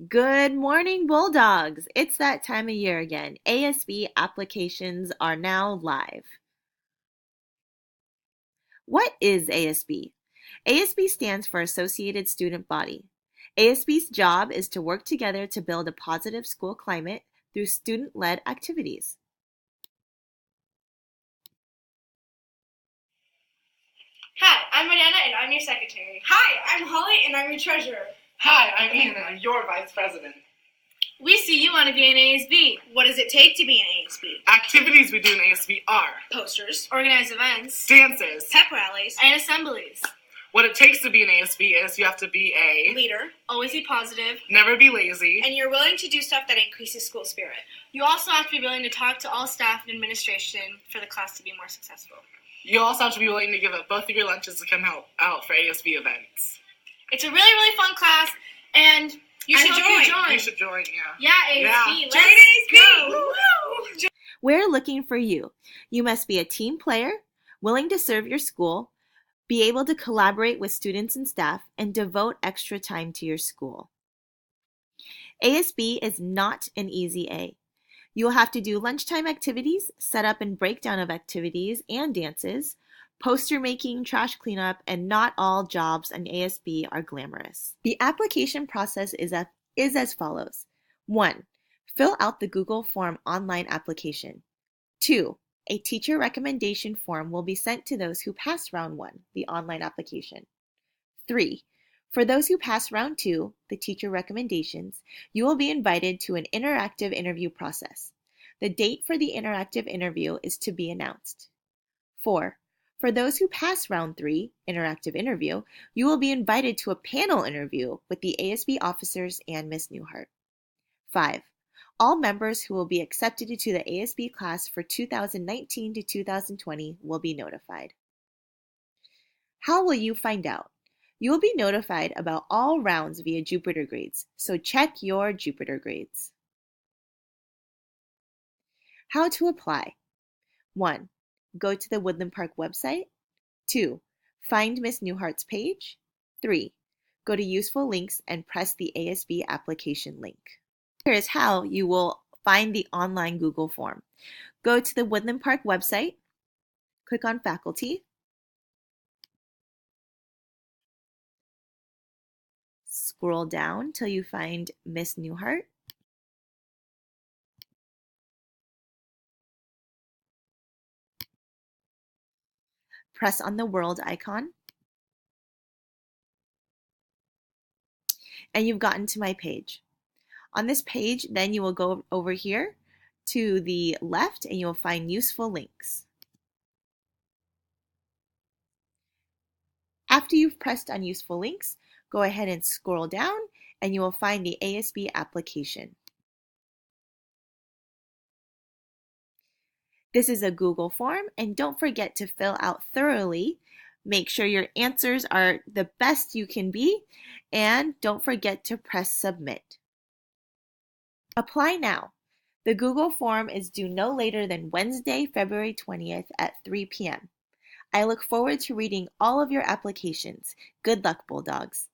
Good morning, Bulldogs! It's that time of year again. ASB applications are now live. What is ASB? ASB stands for Associated Student Body. ASB's job is to work together to build a positive school climate through student-led activities. Hi, I'm Mariana and I'm your secretary. Hi, I'm Holly and I'm your treasurer. Hi, I'm Ian and I'm your vice president. We see you want to be an ASB. What does it take to be an ASB? Activities we do in ASB are Posters, Organize events, dances, pep rallies, and assemblies. What it takes to be an ASB is you have to be a leader, Always be positive. never be lazy, and you're willing to do stuff that increases school spirit. You also have to be willing to talk to all staff and administration for the class to be more successful. You also have to be willing to give up both of your lunches to come help out for ASB events. It's a really, really fun class, and You should join. You should join, Yeah, ASB. Yeah. Let's Join ASB! go. Woo! We're looking for you. You must be a team player, willing to serve your school, be able to collaborate with students and staff, and devote extra time to your school. ASB is not an easy A. You will have to do lunchtime activities, set up and breakdown of activities and dances, poster making, trash cleanup, and not all jobs in ASB are glamorous. The application process is as follows. 1. Fill out the Google Form online application. 2. A teacher recommendation form will be sent to those who pass round 1, the online application. 3. For those who pass round 2, the teacher recommendations, you will be invited to an interactive interview process. The date for the interactive interview is to be announced. 4. For those who pass round 3, interactive interview, you will be invited to a panel interview with the ASB officers and Miss Newhart. 5. All members who will be accepted to the ASB class for 2019 to 2020 will be notified. How will you find out? You will be notified about all rounds via Jupiter Grades, so check your Jupiter Grades. How to apply. 1. Go to the Woodland Park website. 2. Find Miss Newhart's page. 3. Go to Useful Links and press the ASB application link. Here is how you will find the online Google form. Go to the Woodland Park website, click on Faculty, scroll down till you find Miss Newhart. Press on the world icon, and you've gotten to my page. On this page, then you will go over here to the left and you'll find useful links. After you've pressed on useful links, go ahead and scroll down and you will find the ASB application. This is a Google form, and don't forget to fill out thoroughly. Make sure your answers are the best you can be, and don't forget to press submit. Apply now. The Google form is due no later than Wednesday, February 20th at 3 p.m. I look forward to reading all of your applications. Good luck, Bulldogs.